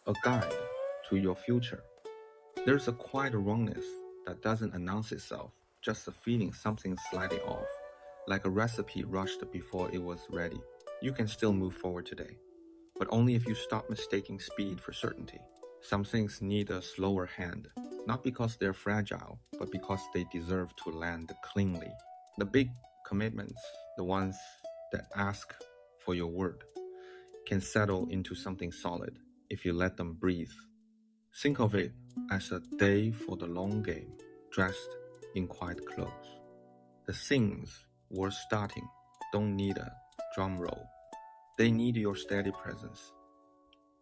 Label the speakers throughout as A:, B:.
A: a guide to your future. There's a quiet wrongness that doesn't announce itself, just a feeling something's slightly off, like a recipe rushed before it was ready. You can still move forward today, but only if you stop mistaking speed for certainty. Some things need a slower hand, not because they're fragile, but because they deserve to land cleanly. The big commitments, the ones that ask for your word, can settle into something solid if you let them breathe. Think of it as a day for the long game, dressed in quiet clothes. The things worth starting don't need a drum roll. They need your steady presence,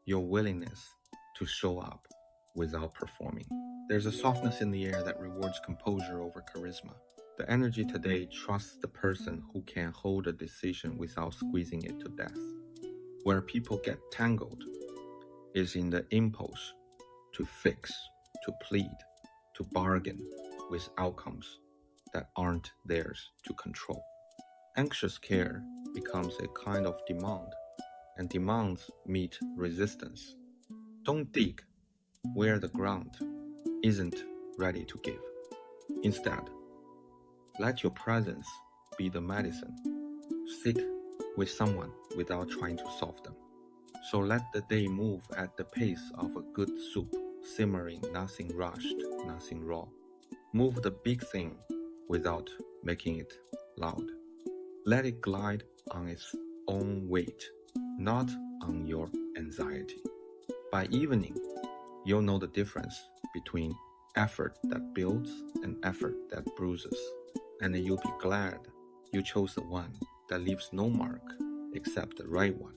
A: your willingness to show up without performing. There's a softness in the air that rewards composure over charisma. The energy today trusts the person who can hold a decision without squeezing it to death. Where people get tangled is in the impulse to fix, to plead, to bargain with outcomes that aren't theirs to control. Anxious care becomes a kind of demand, and demands meet resistance. Don't dig where the ground isn't ready to give. Instead, let your presence be the medicine. Sit with someone without trying to solve them. So let the day move at the pace of a good soup, simmering, nothing rushed, nothing raw. Move the big thing without making it loud. Let it glide on its own weight, not on your anxiety. By evening, you'll know the difference between effort that builds and effort that bruises, and you'll be glad you chose the one that leaves no mark except the right one.